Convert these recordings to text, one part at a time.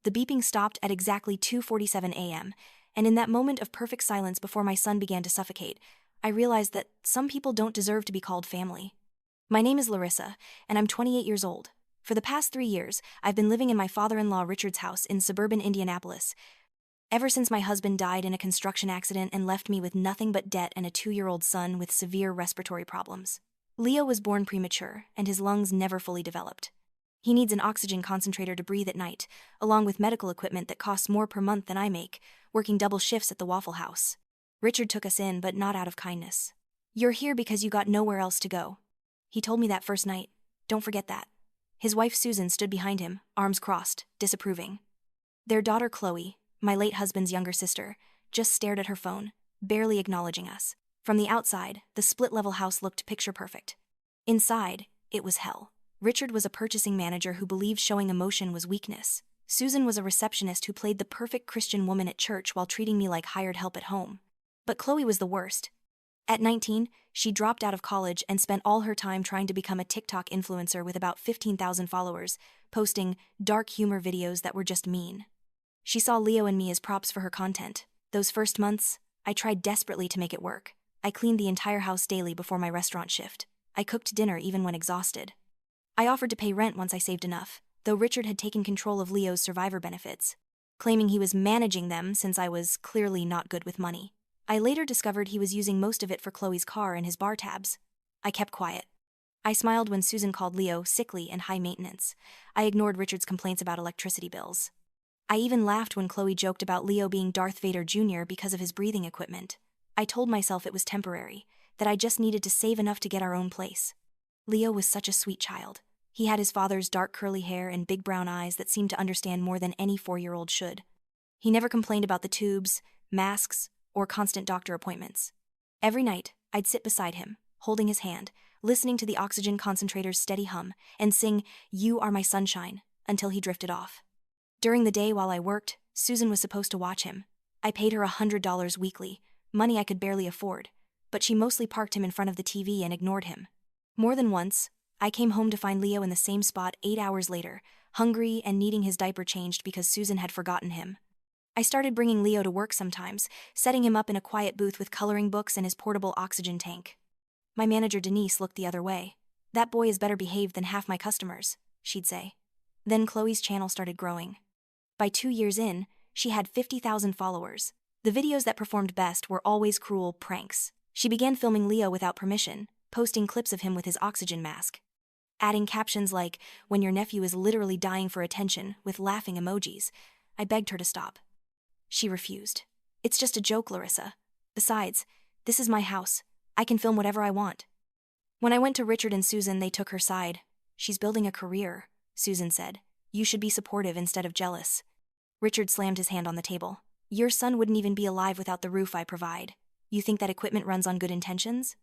The beeping stopped at exactly 2:47 a.m., and in that moment of perfect silence before my son began to suffocate, I realized that some people don't deserve to be called family. My name is Larissa, and I'm 28 years old. For the past 3 years, I've been living in my father-in-law Richard's house in suburban Indianapolis. Ever since my husband died in a construction accident and left me with nothing but debt and a 2-year-old son with severe respiratory problems. Leo was born premature, and his lungs never fully developed. He needs an oxygen concentrator to breathe at night, along with medical equipment that costs more per month than I make, working double shifts at the Waffle House. Richard took us in, but not out of kindness. "You're here because you got nowhere else to go." He told me that first night. Don't forget that. His wife Susan stood behind him, arms crossed, disapproving. Their daughter Chloe, my late husband's younger sister, just stared at her phone, barely acknowledging us. From the outside, the split-level house looked picture-perfect. Inside, it was hell. Richard was a purchasing manager who believed showing emotion was weakness. Susan was a receptionist who played the perfect Christian woman at church while treating me like hired help at home. But Chloe was the worst. At 19, she dropped out of college and spent all her time trying to become a TikTok influencer with about 15,000 followers, posting dark humor videos that were just mean. She saw Leo and me as props for her content. Those first months, I tried desperately to make it work. I cleaned the entire house daily before my restaurant shift. I cooked dinner even when exhausted. I offered to pay rent once I saved enough, though Richard had taken control of Leo's survivor benefits, claiming he was managing them since I was clearly not good with money. I later discovered he was using most of it for Chloe's car and his bar tabs. I kept quiet. I smiled when Susan called Leo sickly and high maintenance. I ignored Richard's complaints about electricity bills. I even laughed when Chloe joked about Leo being Darth Vader Jr. because of his breathing equipment. I told myself it was temporary, that I just needed to save enough to get our own place. Leo was such a sweet child. He had his father's dark curly hair and big brown eyes that seemed to understand more than any 4-year-old should. He never complained about the tubes, masks, or constant doctor appointments. Every night, I'd sit beside him, holding his hand, listening to the oxygen concentrator's steady hum, and sing, "You Are My Sunshine," until he drifted off. During the day while I worked, Susan was supposed to watch him. I paid her $100 weekly, money I could barely afford, but she mostly parked him in front of the TV and ignored him. More than once, I came home to find Leo in the same spot 8 hours later, hungry and needing his diaper changed because Susan had forgotten him. I started bringing Leo to work sometimes, setting him up in a quiet booth with coloring books and his portable oxygen tank. My manager Denise looked the other way. "That boy is better behaved than half my customers," she'd say. Then Chloe's channel started growing. By 2 years in, she had 50,000 followers. The videos that performed best were always cruel pranks. She began filming Leo without permission, posting clips of him with his oxygen mask, adding captions like, "When your nephew is literally dying for attention," with laughing emojis. I begged her to stop. She refused. "It's just a joke, Larissa. Besides, this is my house. I can film whatever I want." When I went to Richard and Susan, they took her side. "She's building a career," Susan said. "You should be supportive instead of jealous." Richard slammed his hand on the table. "Your son wouldn't even be alive without the roof I provide. You think that equipment runs on good intentions?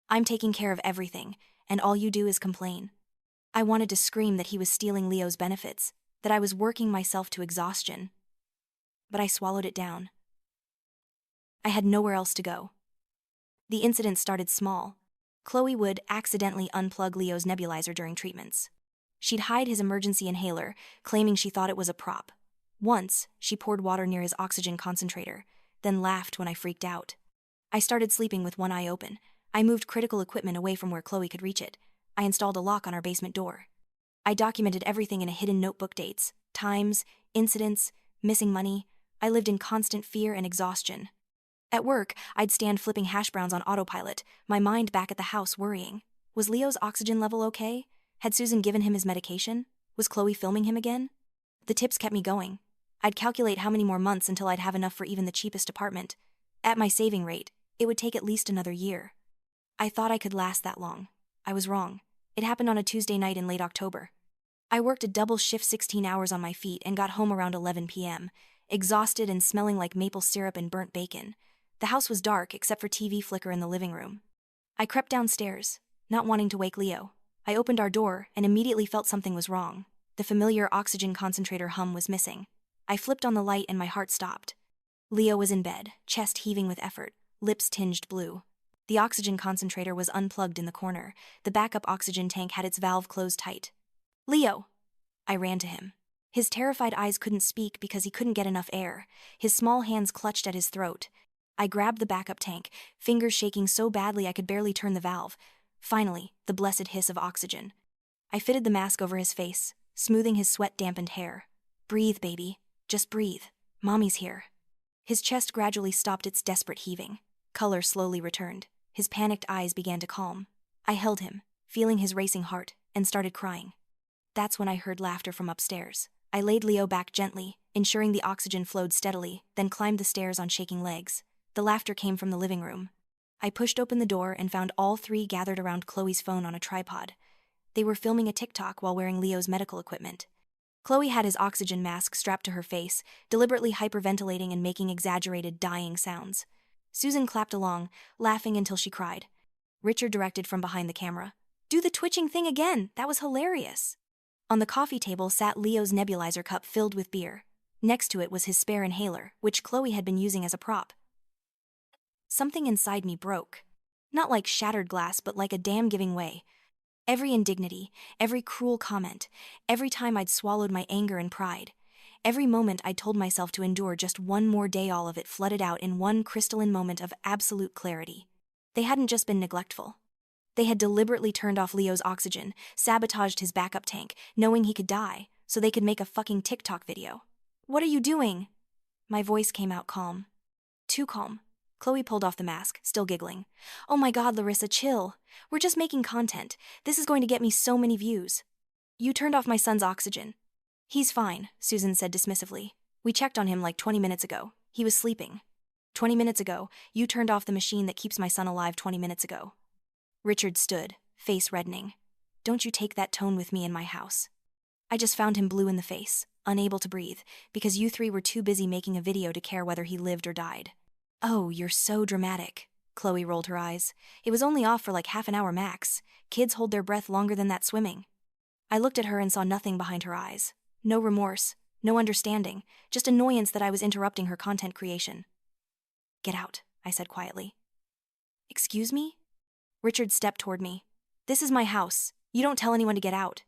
I'm taking care of everything, and all you do is complain." I wanted to scream that he was stealing Leo's benefits, that I was working myself to exhaustion. But I swallowed it down. I had nowhere else to go. The incident started small. Chloe would accidentally unplug Leo's nebulizer during treatments. She'd hide his emergency inhaler, claiming she thought it was a prop. Once, she poured water near his oxygen concentrator, then laughed when I freaked out. I started sleeping with one eye open. I moved critical equipment away from where Chloe could reach it. I installed a lock on our basement door. I documented everything in a hidden notebook: dates, times, incidents, missing money. I lived in constant fear and exhaustion. At work, I'd stand flipping hash browns on autopilot, my mind back at the house worrying. Was Leo's oxygen level okay? Had Susan given him his medication? Was Chloe filming him again? The tips kept me going. I'd calculate how many more months until I'd have enough for even the cheapest apartment. At my saving rate, it would take at least another year. I thought I could last that long. I was wrong. It happened on a Tuesday night in late October. I worked a double shift 16 hours on my feet and got home around 11 p.m., exhausted and smelling like maple syrup and burnt bacon. The house was dark except for TV flicker in the living room. I crept downstairs, not wanting to wake Leo. I opened our door and immediately felt something was wrong. The familiar oxygen concentrator hum was missing. I flipped on the light and my heart stopped. Leo was in bed, chest heaving with effort, lips tinged blue. The oxygen concentrator was unplugged in the corner. The backup oxygen tank had its valve closed tight. "Leo!" I ran to him. His terrified eyes couldn't speak because he couldn't get enough air. His small hands clutched at his throat. I grabbed the backup tank, fingers shaking so badly I could barely turn the valve. Finally, the blessed hiss of oxygen. I fitted the mask over his face, smoothing his sweat-dampened hair. Breathe, baby. Just breathe. Mommy's here. His chest gradually stopped its desperate heaving. Color slowly returned. His panicked eyes began to calm. I held him, feeling his racing heart, and started crying. That's when I heard laughter from upstairs. I laid Leo back gently, ensuring the oxygen flowed steadily, then climbed the stairs on shaking legs. The laughter came from the living room. I pushed open the door and found all three gathered around Chloe's phone on a tripod. They were filming a TikTok while wearing Leo's medical equipment. Chloe had his oxygen mask strapped to her face, deliberately hyperventilating and making exaggerated, dying sounds. Susan clapped along, laughing until she cried. Richard directed from behind the camera. "Do the twitching thing again, that was hilarious." On the coffee table sat Leo's nebulizer cup filled with beer. Next to it was his spare inhaler, which Chloe had been using as a prop. Something inside me broke. Not like shattered glass, but like a dam giving way. Every indignity, every cruel comment, every time I'd swallowed my anger and pride, every moment I'd told myself to endure just one more day, all of it flooded out in one crystalline moment of absolute clarity. They hadn't just been neglectful. They had deliberately turned off Leo's oxygen, sabotaged his backup tank, knowing he could die, so they could make a fucking TikTok video. "What are you doing?" My voice came out calm. Too calm. Chloe pulled off the mask, still giggling. "Oh my God, Larissa, chill. We're just making content. This is going to get me so many views." "You turned off my son's oxygen." "He's fine," Susan said dismissively. "We checked on him like 20 minutes ago. He was sleeping." 20 minutes ago, you turned off the machine that keeps my son alive 20 minutes ago." Richard stood, face reddening. "Don't you take that tone with me in my house." I just found him blue in the face, unable to breathe, because you three were too busy making a video to care whether he lived or died. "Oh, you're so dramatic." Chloe rolled her eyes. "It was only off for like half an hour max. Kids hold their breath longer than that swimming." I looked at her and saw nothing behind her eyes. No remorse, no understanding, just annoyance that I was interrupting her content creation. "Get out," I said quietly. "Excuse me?" Richard stepped toward me. "This is my house. You don't tell anyone to get out.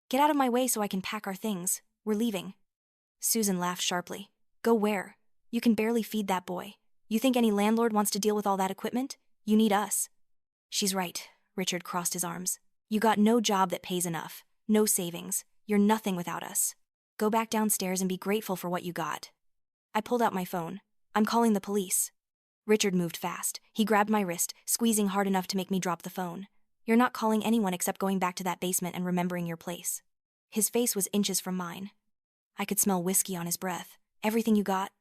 Get out of my way so I can pack our things. We're leaving." Susan laughed sharply. "Go where? You can barely feed that boy. You think any landlord wants to deal with all that equipment? You need us." "She's right," Richard crossed his arms. "You got no job that pays enough, no savings. You're nothing without us. Go back downstairs and be grateful for what you got." I pulled out my phone. "I'm calling the police." Richard moved fast. He grabbed my wrist, squeezing hard enough to make me drop the phone. "You're not calling anyone except going back to that basement and remembering your place." His face was inches from mine. I could smell whiskey on his breath. "Everything you got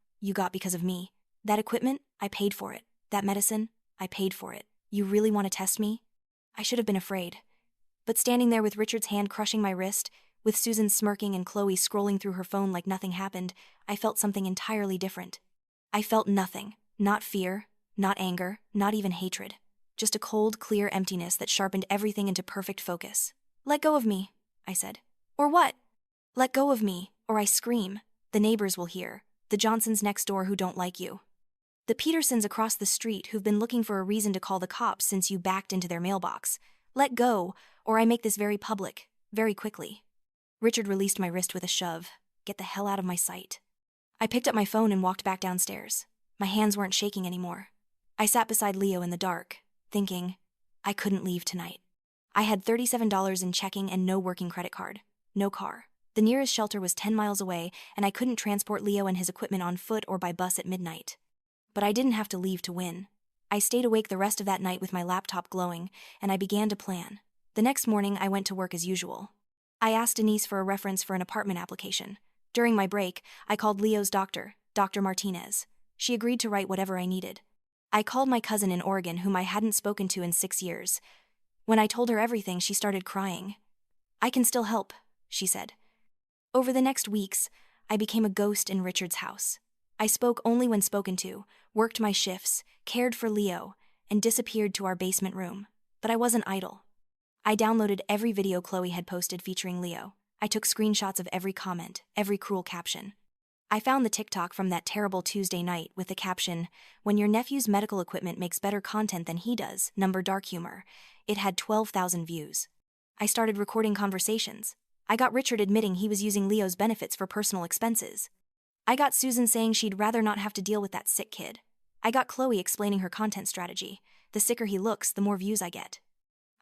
because of me. That equipment, I paid for it. That medicine, I paid for it. You really want to test me?" I should have been afraid. But standing there with Richard's hand crushing my wrist, with Susan smirking and Chloe scrolling through her phone like nothing happened, I felt something entirely different. I felt nothing. Not fear, not anger, not even hatred. Just a cold, clear emptiness that sharpened everything into perfect focus. "Let go of me," I said. "Or what?" "Let go of me, or I scream. The neighbors will hear. The Johnsons next door who don't like you. The Petersons across the street who've been looking for a reason to call the cops since you backed into their mailbox. Let go, or I make this very public, very quickly." Richard released my wrist with a shove. "Get the hell out of my sight." I picked up my phone and walked back downstairs. My hands weren't shaking anymore. I sat beside Leo in the dark, thinking, I couldn't leave tonight. I had $37 in checking and no working credit card. No car. The nearest shelter was 10 miles away, and I couldn't transport Leo and his equipment on foot or by bus at midnight. But I didn't have to leave to win. I stayed awake the rest of that night with my laptop glowing, and I began to plan. The next morning, I went to work as usual. I asked Denise for a reference for an apartment application. During my break, I called Leo's doctor, Dr. Martinez. She agreed to write whatever I needed. I called my cousin in Oregon whom I hadn't spoken to in 6 years. When I told her everything, she started crying. "I can still help," she said. Over the next weeks, I became a ghost in Richard's house. I spoke only when spoken to, worked my shifts, cared for Leo, and disappeared to our basement room. But I wasn't idle. I downloaded every video Chloe had posted featuring Leo. I took screenshots of every comment, every cruel caption. I found the TikTok from that terrible Tuesday night with the caption, "When your nephew's medical equipment makes better content than he does, number dark humor." It had 12,000 views. I started recording conversations. I got Richard admitting he was using Leo's benefits for personal expenses. I got Susan saying she'd rather not have to deal with that sick kid. I got Chloe explaining her content strategy. The sicker he looks, the more views I get.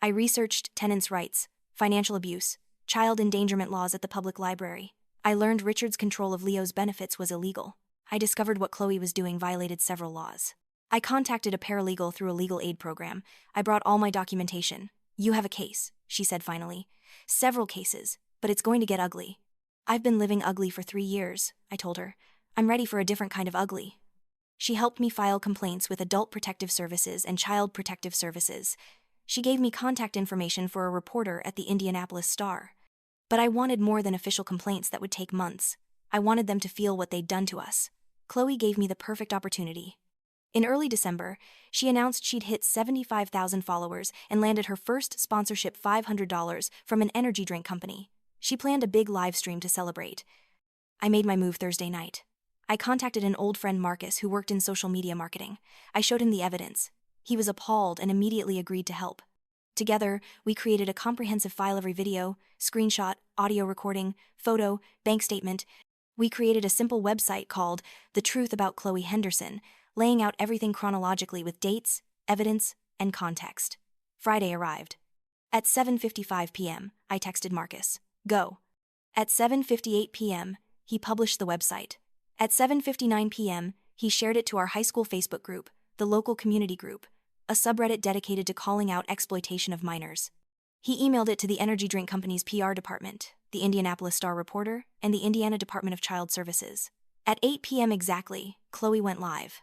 I researched tenants' rights, financial abuse, child endangerment laws at the public library. I learned Richard's control of Leo's benefits was illegal. I discovered what Chloe was doing violated several laws. I contacted a paralegal through a legal aid program. I brought all my documentation. You have a case, she said finally. Several cases, but it's going to get ugly. I've been living ugly for 3 years, I told her. I'm ready for a different kind of ugly. She helped me file complaints with Adult Protective Services and Child Protective Services. She gave me contact information for a reporter at the Indianapolis Star. But I wanted more than official complaints that would take months. I wanted them to feel what they'd done to us. Chloe gave me the perfect opportunity. In early December, she announced she'd hit 75,000 followers and landed her first sponsorship $500 from an energy drink company. She planned a big live stream to celebrate. I made my move Thursday night. I contacted an old friend Marcus who worked in social media marketing. I showed him the evidence. He was appalled and immediately agreed to help. Together, we created a comprehensive file every video, screenshot, audio recording, photo, bank statement. We created a simple website called The Truth About Chloe Henderson, laying out everything chronologically with dates, evidence, and context. Friday arrived. At 7:55 p.m., I texted Marcus, "Go." At 7:58 p.m., he published the website. At 7:59 p.m., he shared it to our high school Facebook group, the local community group, a subreddit dedicated to calling out exploitation of minors. He emailed it to the energy drink company's PR department, the Indianapolis Star Reporter, and the Indiana Department of Child Services. At 8 p.m. exactly, Chloe went live.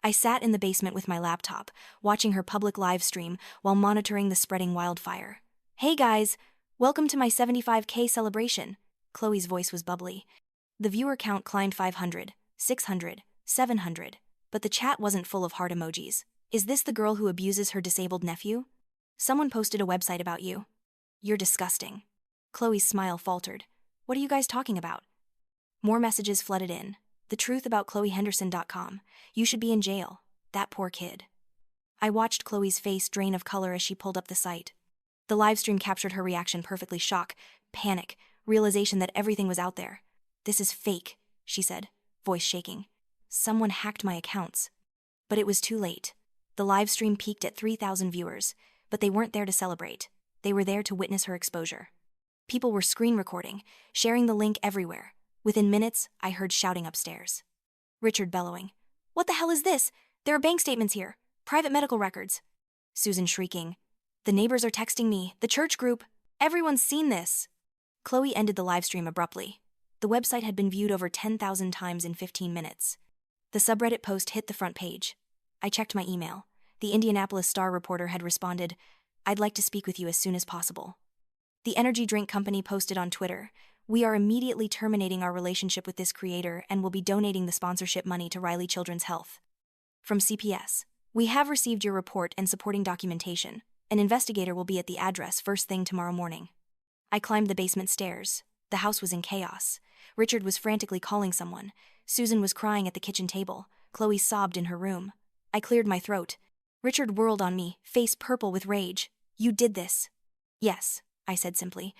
I sat in the basement with my laptop, watching her public live stream while monitoring the spreading wildfire. "Hey guys, welcome to my 75K celebration." Chloe's voice was bubbly. The viewer count climbed 500, 600, 700, but the chat wasn't full of heart emojis. "Is this the girl who abuses her disabled nephew? Someone posted a website about you. You're disgusting." Chloe's smile faltered. "What are you guys talking about?" More messages flooded in. "TheTruthAboutChloeHenderson.com. You should be in jail. That poor kid." I watched Chloe's face drain of color as she pulled up the site. The livestream captured her reaction perfectly: shock, panic, realization that everything was out there. "This is fake," she said, voice shaking. "Someone hacked my accounts." But it was too late. The livestream peaked at 3,000 viewers, but they weren't there to celebrate. They were there to witness her exposure. People were screen recording, sharing the link everywhere. Within minutes, I heard shouting upstairs. Richard bellowing, "What the hell is this? There are bank statements here. Private medical records." Susan shrieking, "The neighbors are texting me. The church group. Everyone's seen this." Chloe ended the livestream abruptly. The website had been viewed over 10,000 times in 15 minutes. The subreddit post hit the front page. I checked my email. The Indianapolis Star Reporter had responded, "I'd like to speak with you as soon as possible." The energy drink company posted on Twitter, "We are immediately terminating our relationship with this creator and will be donating the sponsorship money to Riley Children's Health." From CPS, "We have received your report and supporting documentation. An investigator will be at the address first thing tomorrow morning." I climbed the basement stairs. The house was in chaos. Richard was frantically calling someone. Susan was crying at the kitchen table. Chloe sobbed in her room. I cleared my throat. Richard whirled on me, face purple with rage. "You did this." "Yes," I said simply.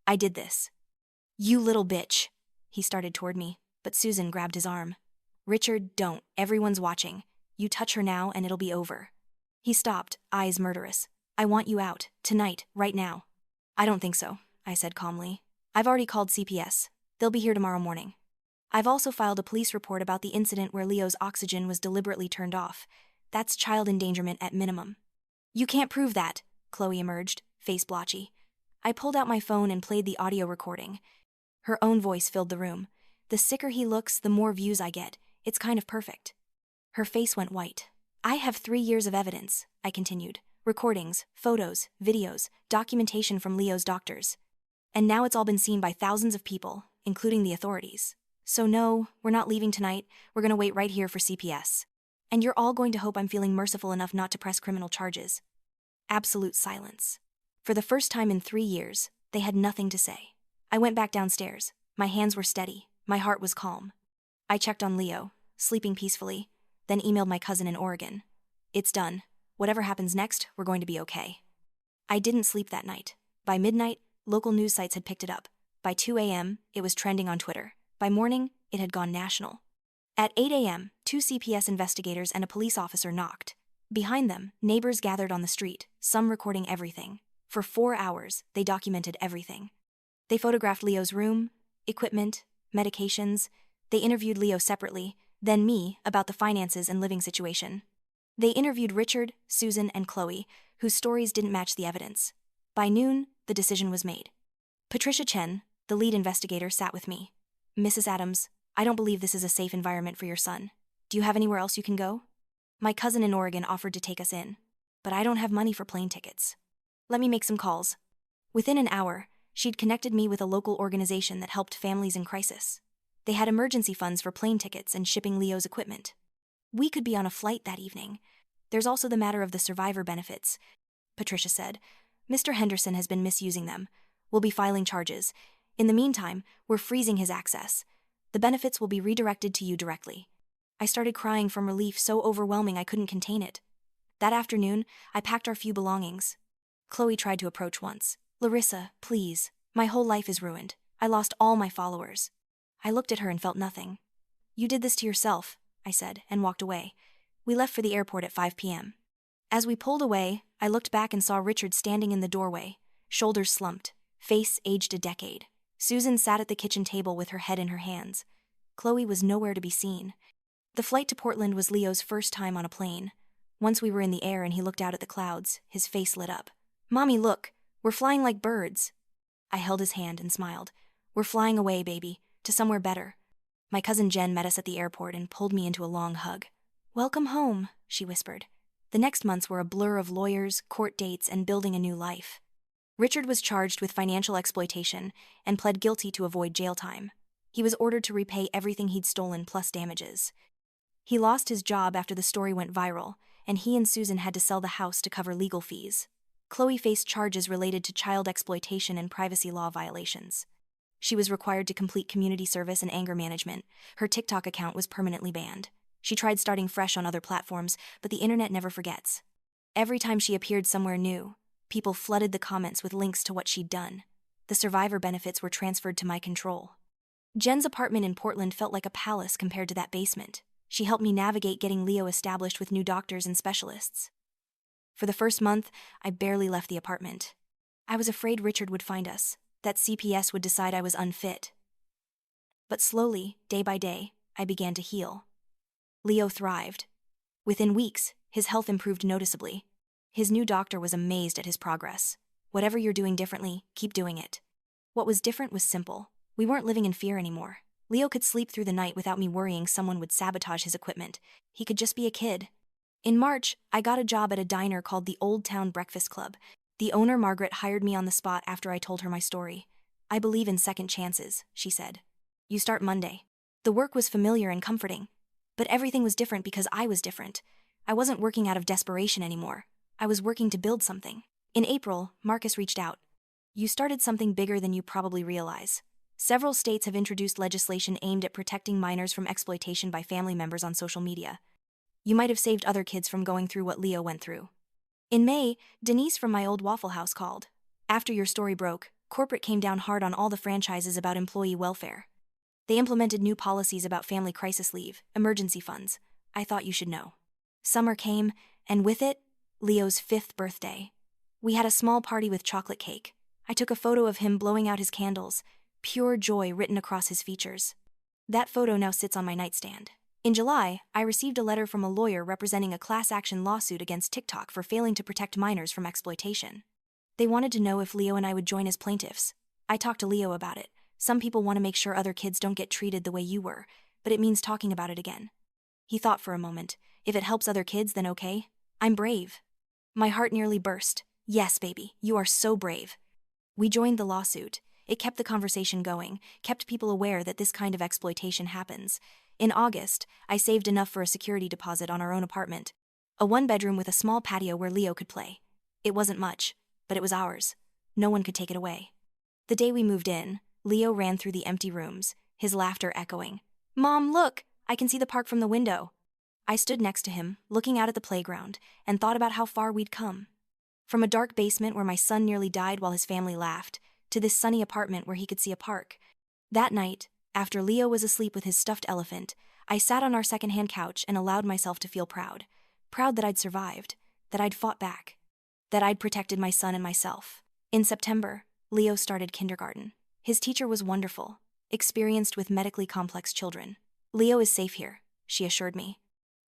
"I did this." "You little bitch." He started toward me, but Susan grabbed his arm. "Richard, don't. Everyone's watching. You touch her now and it'll be over." He stopped, eyes murderous. "I want you out, tonight, right now." "I don't think so," I said calmly. "I've already called CPS. They'll be here tomorrow morning. I've also filed a police report about the incident where Leo's oxygen was deliberately turned off. That's child endangerment at minimum." "You can't prove that," Chloe emerged, face blotchy. I pulled out my phone and played the audio recording. Her own voice filled the room. "The sicker he looks, the more views I get. It's kind of perfect." Her face went white. "I have 3 years of evidence," I continued. "Recordings, photos, videos, documentation from Leo's doctors. And now it's all been seen by thousands of people, including the authorities. So no, we're not leaving tonight. We're going to wait right here for CPS. And you're all going to hope I'm feeling merciful enough not to press criminal charges." Absolute silence. For the first time in 3 years, they had nothing to say. I went back downstairs. My hands were steady. My heart was calm. I checked on Leo, sleeping peacefully, then emailed my cousin in Oregon. "It's done. Whatever happens next, we're going to be okay." I didn't sleep that night. By midnight, local news sites had picked it up. By 2 a.m., it was trending on Twitter. By morning, it had gone national. At 8 a.m., 2 CPS investigators and a police officer knocked. Behind them, neighbors gathered on the street, some recording everything. For 4 hours, they documented everything. They photographed Leo's room, equipment, medications. They interviewed Leo separately, then me, about the finances and living situation. They interviewed Richard, Susan, and Chloe, whose stories didn't match the evidence. By noon, the decision was made. Patricia Chen, the lead investigator, sat with me. "Mrs. Adams, I don't believe this is a safe environment for your son. Do you have anywhere else you can go?" My cousin in Oregon offered to take us in, but I don't have money for plane tickets. Let me make some calls. Within an hour, she'd connected me with a local organization that helped families in crisis. They had emergency funds for plane tickets and shipping Leo's equipment. We could be on a flight that evening. There's also the matter of the survivor benefits. Patricia said, "Mr. Henderson has been misusing them. We'll be filing charges. In the meantime, we're freezing his access. The benefits will be redirected to you directly." I started crying from relief so overwhelming I couldn't contain it. That afternoon, I packed our few belongings. Chloe tried to approach once. "Larissa, please. My whole life is ruined. I lost all my followers." I looked at her and felt nothing. "You did this to yourself," I said, and walked away. We left for the airport at 5 p.m. As we pulled away, I looked back and saw Richard standing in the doorway, shoulders slumped, face aged a decade. Susan sat at the kitchen table with her head in her hands. Chloe was nowhere to be seen. The flight to Portland was Leo's first time on a plane. Once we were in the air and he looked out at the clouds, his face lit up. "Mommy, look, we're flying like birds." I held his hand and smiled. "We're flying away, baby, to somewhere better." My cousin Jen met us at the airport and pulled me into a long hug. "Welcome home," she whispered. The next months were a blur of lawyers, court dates, and building a new life. Richard was charged with financial exploitation and pled guilty to avoid jail time. He was ordered to repay everything he'd stolen plus damages. He lost his job after the story went viral, and he and Susan had to sell the house to cover legal fees. Chloe faced charges related to child exploitation and privacy law violations. She was required to complete community service and anger management. Her TikTok account was permanently banned. She tried starting fresh on other platforms, but the internet never forgets. Every time she appeared somewhere new, people flooded the comments with links to what she'd done. The survivor benefits were transferred to my control. Jen's apartment in Portland felt like a palace compared to that basement. She helped me navigate getting Leo established with new doctors and specialists. For the first month, I barely left the apartment. I was afraid Richard would find us, that CPS would decide I was unfit. But slowly, day by day, I began to heal. Leo thrived. Within weeks, his health improved noticeably. His new doctor was amazed at his progress. "Whatever you're doing differently, keep doing it." What was different was simple. We weren't living in fear anymore. Leo could sleep through the night without me worrying someone would sabotage his equipment. He could just be a kid. In March, I got a job at a diner called the Old Town Breakfast Club. The owner, Margaret, hired me on the spot after I told her my story. "I believe in second chances," she said. "You start Monday." The work was familiar and comforting. But everything was different because I was different. I wasn't working out of desperation anymore. I was working to build something. In April, Marcus reached out. "You started something bigger than you probably realize. Several states have introduced legislation aimed at protecting minors from exploitation by family members on social media. You might have saved other kids from going through what Leo went through." In May, Denise from my old Waffle House called. "After your story broke, corporate came down hard on all the franchises about employee welfare. They implemented new policies about family crisis leave, emergency funds. I thought you should know." Summer came, and with it, Leo's 5th birthday. We had a small party with chocolate cake. I took a photo of him blowing out his candles, pure joy written across his features. That photo now sits on my nightstand. In July, I received a letter from a lawyer representing a class action lawsuit against TikTok for failing to protect minors from exploitation. They wanted to know if Leo and I would join as plaintiffs. I talked to Leo about it. Some people want to make sure other kids don't get treated the way you were, but it means talking about it again. He thought for a moment. If it helps other kids, then okay. I'm brave. My heart nearly burst. Yes, baby, you are so brave. We joined the lawsuit. It kept the conversation going, kept people aware that this kind of exploitation happens. In August, I saved enough for a security deposit on our own apartment. A 1-bedroom with a small patio where Leo could play. It wasn't much, but it was ours. No one could take it away. The day we moved in, Leo ran through the empty rooms, his laughter echoing. "Mom, look! I can see the park from the window." I stood next to him, looking out at the playground, and thought about how far we'd come. From a dark basement where my son nearly died while his family laughed, to this sunny apartment where he could see a park. That night, after Leo was asleep with his stuffed elephant, I sat on our secondhand couch and allowed myself to feel proud. Proud that I'd survived, that I'd fought back, that I'd protected my son and myself. In September, Leo started kindergarten. His teacher was wonderful, experienced with medically complex children. "Leo is safe here," she assured me.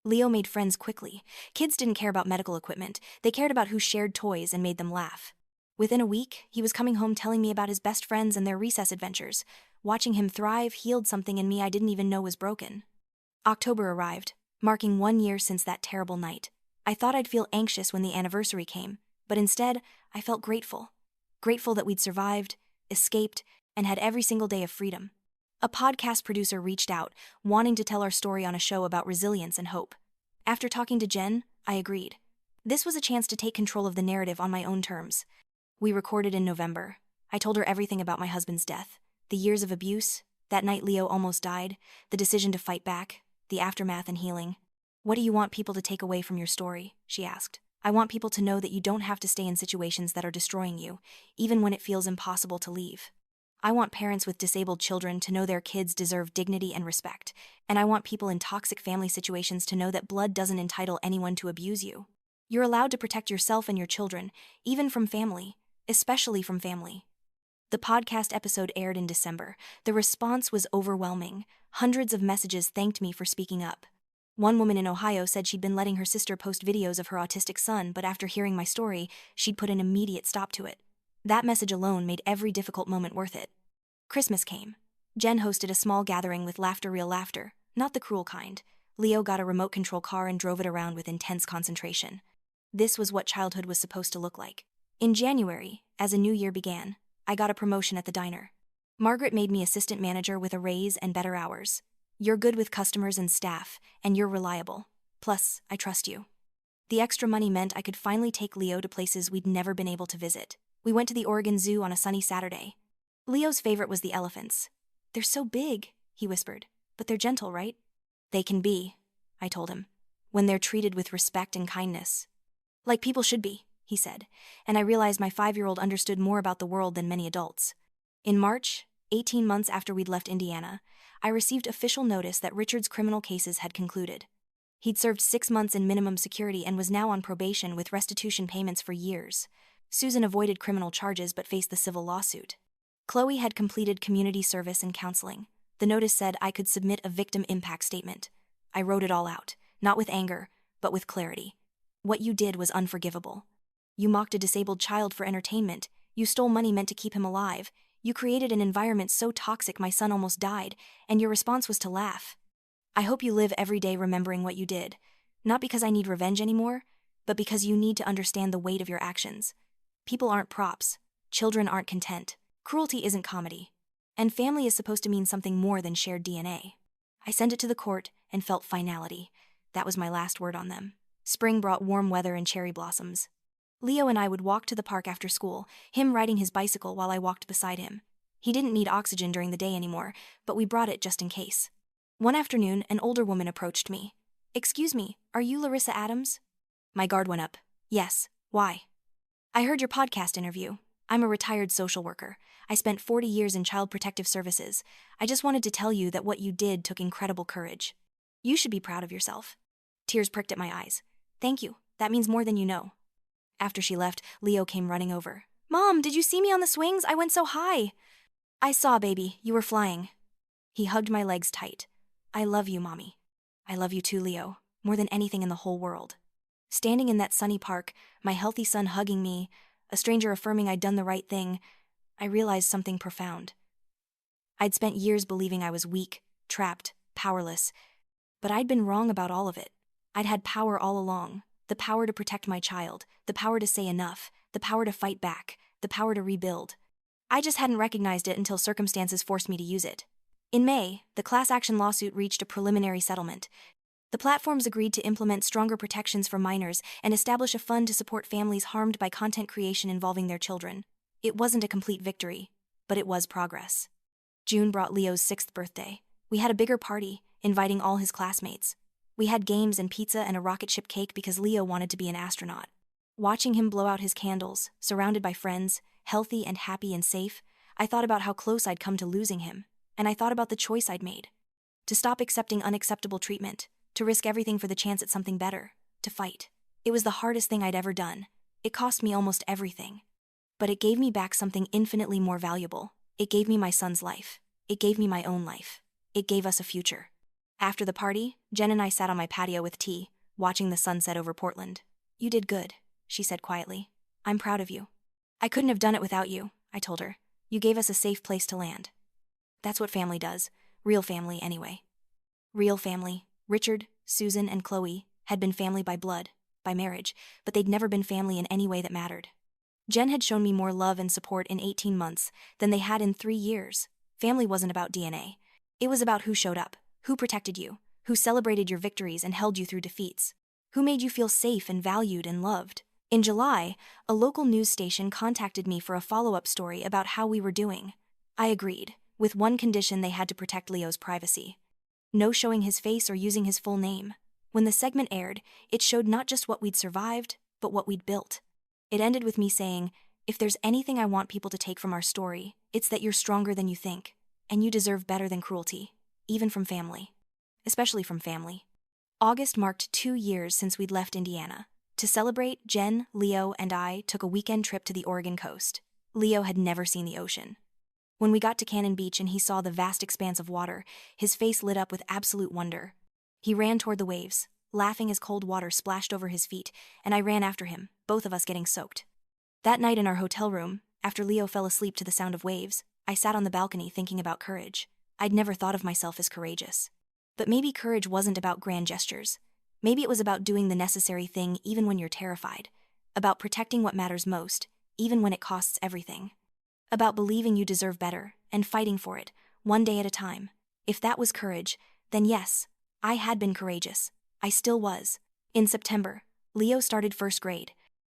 Leo made friends quickly. Kids didn't care about medical equipment. They cared about who shared toys and made them laugh. Within a week, he was coming home telling me about his best friends and their recess adventures. Watching him thrive healed something in me I didn't even know was broken. October arrived, marking 1 year since that terrible night. I thought I'd feel anxious when the anniversary came, but instead, I felt grateful. Grateful that we'd survived, escaped, and had every single day of freedom. A podcast producer reached out, wanting to tell our story on a show about resilience and hope. After talking to Jen, I agreed. This was a chance to take control of the narrative on my own terms. We recorded in November. I told her everything about my husband's death, the years of abuse, that night Leo almost died, the decision to fight back, the aftermath and healing. "What do you want people to take away from your story?" she asked. "I want people to know that you don't have to stay in situations that are destroying you, even when it feels impossible to leave. I want parents with disabled children to know their kids deserve dignity and respect, and I want people in toxic family situations to know that blood doesn't entitle anyone to abuse you. You're allowed to protect yourself and your children, even from family, especially from family." The podcast episode aired in December. The response was overwhelming. Hundreds of messages thanked me for speaking up. One woman in Ohio said she'd been letting her sister post videos of her autistic son, but after hearing my story, she'd put an immediate stop to it. That message alone made every difficult moment worth it. Christmas came. Jen hosted a small gathering with laughter, real laughter, not the cruel kind. Leo got a remote control car and drove it around with intense concentration. This was what childhood was supposed to look like. In January, as a new year began, I got a promotion at the diner. Margaret made me assistant manager with a raise and better hours. "You're good with customers and staff, and you're reliable. Plus, I trust you." The extra money meant I could finally take Leo to places we'd never been able to visit. We went to the Oregon Zoo on a sunny Saturday. Leo's favorite was the elephants. "They're so big," he whispered, "but they're gentle, right?" "They can be," I told him, "when they're treated with respect and kindness." "Like people should be," he said, and I realized my 5-year-old understood more about the world than many adults. In March, 18 months after we'd left Indiana, I received official notice that Richard's criminal cases had concluded. He'd served 6 months in minimum security and was now on probation with restitution payments for years. Susan avoided criminal charges but faced the civil lawsuit. Chloe had completed community service and counseling. The notice said I could submit a victim impact statement. I wrote it all out, not with anger, but with clarity. "What you did was unforgivable. You mocked a disabled child for entertainment. You stole money meant to keep him alive. You created an environment so toxic my son almost died, and your response was to laugh. I hope you live every day remembering what you did, not because I need revenge anymore, but because you need to understand the weight of your actions. People aren't props. Children aren't content. Cruelty isn't comedy. And family is supposed to mean something more than shared DNA." I sent it to the court and felt finality. That was my last word on them. Spring brought warm weather and cherry blossoms. Leo and I would walk to the park after school, him riding his bicycle while I walked beside him. He didn't need oxygen during the day anymore, but we brought it just in case. One afternoon, an older woman approached me. "Excuse me, are you Larissa Adams?" My guard went up. "Yes, why?" "I heard your podcast interview. I'm a retired social worker. I spent 40 years in child protective services. I just wanted to tell you that what you did took incredible courage. You should be proud of yourself." Tears pricked at my eyes. "Thank you, that means more than you know." After she left, Leo came running over. "Mom, did you see me on the swings? I went so high." "I saw, baby. You were flying." He hugged my legs tight. "I love you, Mommy." "I love you too, Leo, more than anything in the whole world." Standing in that sunny park, my healthy son hugging me, a stranger affirming I'd done the right thing, I realized something profound. I'd spent years believing I was weak, trapped, powerless, but I'd been wrong about all of it. I'd had power all along, the power to protect my child, the power to say enough, the power to fight back, the power to rebuild. I just hadn't recognized it until circumstances forced me to use it. In May, the class action lawsuit reached a preliminary settlement. The platforms agreed to implement stronger protections for minors and establish a fund to support families harmed by content creation involving their children. It wasn't a complete victory, but it was progress. June brought Leo's 6th birthday. We had a bigger party, inviting all his classmates. We had games and pizza and a rocket ship cake because Leo wanted to be an astronaut. Watching him blow out his candles, surrounded by friends, healthy and happy and safe, I thought about how close I'd come to losing him, and I thought about the choice I'd made. To stop accepting unacceptable treatment, to risk everything for the chance at something better, to fight. It was the hardest thing I'd ever done. It cost me almost everything. But it gave me back something infinitely more valuable. It gave me my son's life. It gave me my own life. It gave us a future. After the party, Jen and I sat on my patio with tea, watching the sunset over Portland. "You did good," she said quietly. "I'm proud of you." "I couldn't have done it without you," I told her. "You gave us a safe place to land." That's what family does. Real family, anyway. Real family. Richard, Susan, and Chloe had been family by blood, by marriage, but they'd never been family in any way that mattered. Jen had shown me more love and support in 18 months than they had in 3 years. Family wasn't about DNA. It was about who showed up, who protected you, who celebrated your victories and held you through defeats, who made you feel safe and valued and loved. In July, a local news station contacted me for a follow-up story about how we were doing. I agreed, with one condition: they had to protect Leo's privacy. No showing his face or using his full name. When the segment aired, it showed not just what we'd survived, but what we'd built. It ended with me saying, "If there's anything I want people to take from our story, it's that you're stronger than you think, and you deserve better than cruelty, even from family. Especially from family." August marked 2 years since we'd left Indiana. To celebrate, Jen, Leo, and I took a weekend trip to the Oregon coast. Leo had never seen the ocean. When we got to Cannon Beach and he saw the vast expanse of water, his face lit up with absolute wonder. He ran toward the waves, laughing as cold water splashed over his feet, and I ran after him, both of us getting soaked. That night in our hotel room, after Leo fell asleep to the sound of waves, I sat on the balcony thinking about courage. I'd never thought of myself as courageous. But maybe courage wasn't about grand gestures. Maybe it was about doing the necessary thing even when you're terrified. About protecting what matters most, even when it costs everything. About believing you deserve better, and fighting for it, one day at a time. If that was courage, then yes, I had been courageous. I still was. In September, Leo started first grade.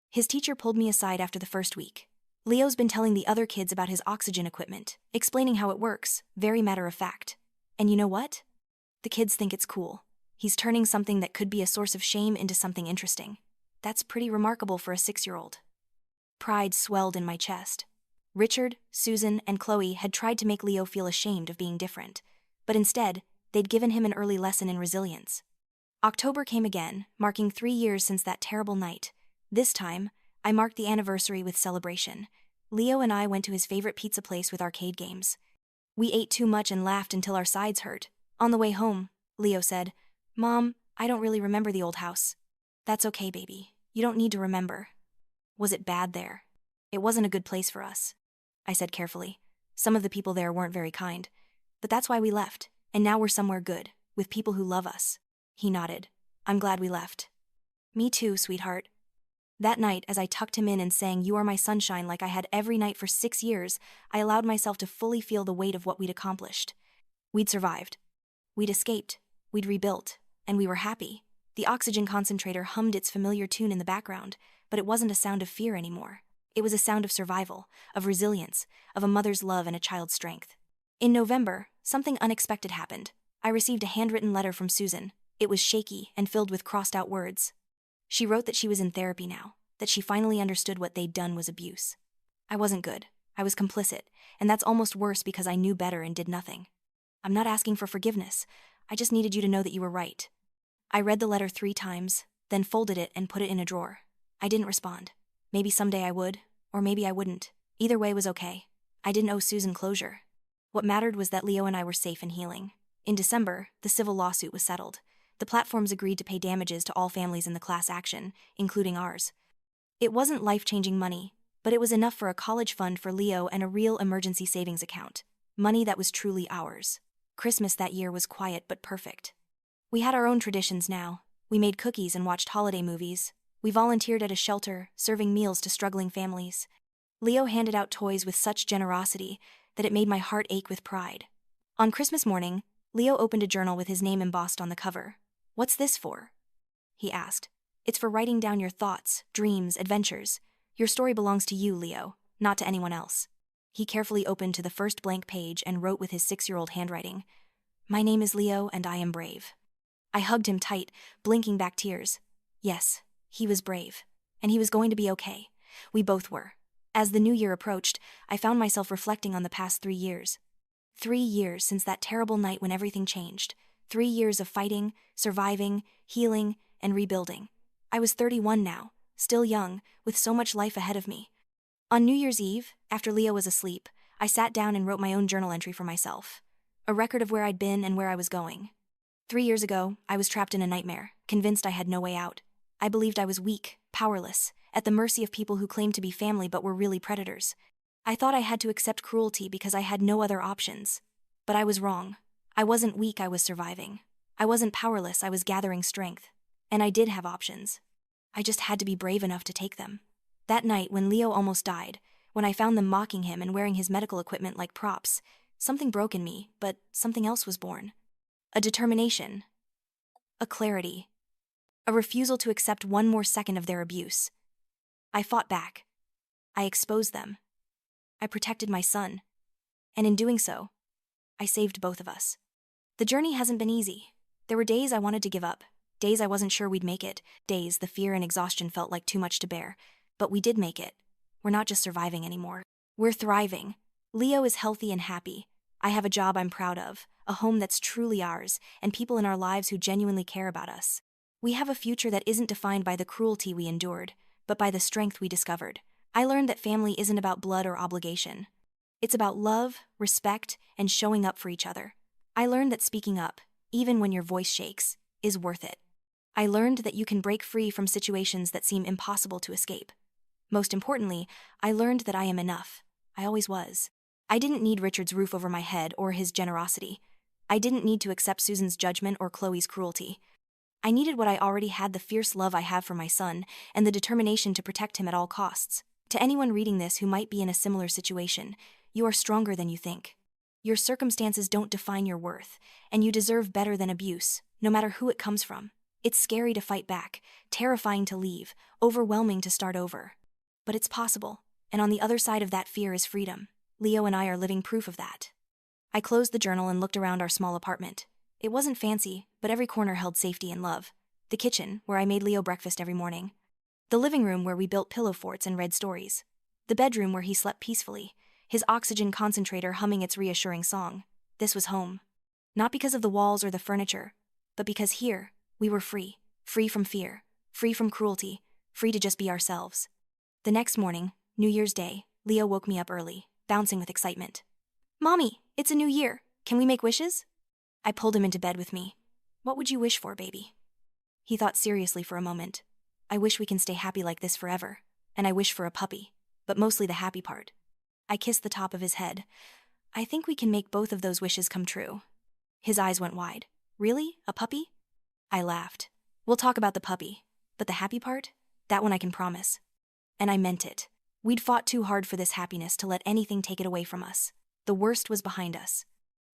His teacher pulled me aside after the first week. "Leo's been telling the other kids about his oxygen equipment, explaining how it works, very matter of fact. And you know what? The kids think it's cool. He's turning something that could be a source of shame into something interesting. That's pretty remarkable for a 6-year-old. Pride swelled in my chest. Richard, Susan, and Chloe had tried to make Leo feel ashamed of being different, but instead, they'd given him an early lesson in resilience. October came again, marking 3 years since that terrible night. This time, I marked the anniversary with celebration. Leo and I went to his favorite pizza place with arcade games. We ate too much and laughed until our sides hurt. On the way home, Leo said, "Mom, I don't really remember the old house." "That's okay, baby. You don't need to remember." "Was it bad there?" "It wasn't a good place for us," I said carefully. "Some of the people there weren't very kind. But that's why we left, and now we're somewhere good, with people who love us." He nodded. "I'm glad we left." "Me too, sweetheart." That night, as I tucked him in and sang "You Are My Sunshine" like I had every night for 6 years, I allowed myself to fully feel the weight of what we'd accomplished. We'd survived. We'd escaped. We'd rebuilt. And we were happy. The oxygen concentrator hummed its familiar tune in the background, but it wasn't a sound of fear anymore. It was a sound of survival, of resilience, of a mother's love and a child's strength. In November, something unexpected happened. I received a handwritten letter from Susan. It was shaky and filled with crossed-out words. She wrote that she was in therapy now, that she finally understood what they'd done was abuse. I wasn't good. I was complicit, and that's almost worse because I knew better and did nothing. "I'm not asking for forgiveness. I just needed you to know that you were right." I read the letter 3 times, then folded it and put it in a drawer. I didn't respond. Maybe someday I would, or maybe I wouldn't. Either way was okay. I didn't owe Susan closure. What mattered was that Leo and I were safe and healing. In December, the civil lawsuit was settled. The platforms agreed to pay damages to all families in the class action, including ours. It wasn't life-changing money, but it was enough for a college fund for Leo and a real emergency savings account. Money that was truly ours. Christmas that year was quiet but perfect. We had our own traditions now. We made cookies and watched holiday movies. We volunteered at a shelter, serving meals to struggling families. Leo handed out toys with such generosity that it made my heart ache with pride. On Christmas morning, Leo opened a journal with his name embossed on the cover. "What's this for?" he asked. "It's for writing down your thoughts, dreams, adventures. Your story belongs to you, Leo, not to anyone else." He carefully opened to the first blank page and wrote with his 6-year-old handwriting, "My name is Leo and I am brave." I hugged him tight, blinking back tears. Yes, he was brave. And he was going to be okay. We both were. As the new year approached, I found myself reflecting on the past 3 years. 3 years since that terrible night when everything changed. 3 years of fighting, surviving, healing, and rebuilding. I was 31 now, still young, with so much life ahead of me. On New Year's Eve, after Leo was asleep, I sat down and wrote my own journal entry for myself. A record of where I'd been and where I was going. 3 years ago, I was trapped in a nightmare, convinced I had no way out. I believed I was weak, powerless, at the mercy of people who claimed to be family but were really predators. I thought I had to accept cruelty because I had no other options. But I was wrong. I wasn't weak, I was surviving. I wasn't powerless, I was gathering strength. And I did have options. I just had to be brave enough to take them. That night, when Leo almost died, when I found them mocking him and wearing his medical equipment like props, something broke in me, but something else was born. A determination. A clarity. A refusal to accept one more second of their abuse. I fought back. I exposed them. I protected my son. And in doing so, I saved both of us. The journey hasn't been easy. There were days I wanted to give up, days I wasn't sure we'd make it, days the fear and exhaustion felt like too much to bear. But we did make it. We're not just surviving anymore. We're thriving. Leo is healthy and happy. I have a job I'm proud of, a home that's truly ours, and people in our lives who genuinely care about us. We have a future that isn't defined by the cruelty we endured, but by the strength we discovered. I learned that family isn't about blood or obligation. It's about love, respect, and showing up for each other. I learned that speaking up, even when your voice shakes, is worth it. I learned that you can break free from situations that seem impossible to escape. Most importantly, I learned that I am enough. I always was. I didn't need Richard's roof over my head or his generosity. I didn't need to accept Susan's judgment or Chloe's cruelty. I needed what I already had: the fierce love I have for my son and the determination to protect him at all costs. To anyone reading this who might be in a similar situation, you are stronger than you think. Your circumstances don't define your worth, and you deserve better than abuse, no matter who it comes from. It's scary to fight back, terrifying to leave, overwhelming to start over. But it's possible, and on the other side of that fear is freedom. Leo and I are living proof of that. I closed the journal and looked around our small apartment. It wasn't fancy, but every corner held safety and love. The kitchen, where I made Leo breakfast every morning. The living room, where we built pillow forts and read stories. The bedroom, where he slept peacefully, his oxygen concentrator humming its reassuring song. This was home. Not because of the walls or the furniture, but because here, we were free. Free from fear, free from cruelty, free to just be ourselves. The next morning, New Year's Day, Leo woke me up early, bouncing with excitement. "Mommy, it's a new year. Can we make wishes?" I pulled him into bed with me. "What would you wish for, baby?" He thought seriously for a moment. "I wish we can stay happy like this forever. And I wish for a puppy, but mostly the happy part." I kissed the top of his head. "I think we can make both of those wishes come true." His eyes went wide. "Really? A puppy?" I laughed. "We'll talk about the puppy, but the happy part? That one I can promise." And I meant it. We'd fought too hard for this happiness to let anything take it away from us. The worst was behind us.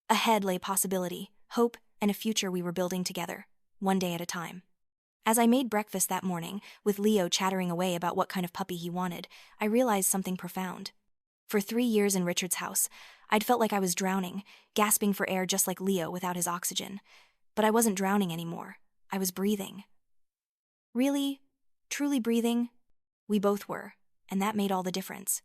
Ahead lay possibility, hope, and a future we were building together, one day at a time. As I made breakfast that morning, with Leo chattering away about what kind of puppy he wanted, I realized something profound. For 3 years in Richard's house, I'd felt like I was drowning, gasping for air just like Leo without his oxygen. But I wasn't drowning anymore. I was breathing. Really, truly breathing. We both were, and that made all the difference.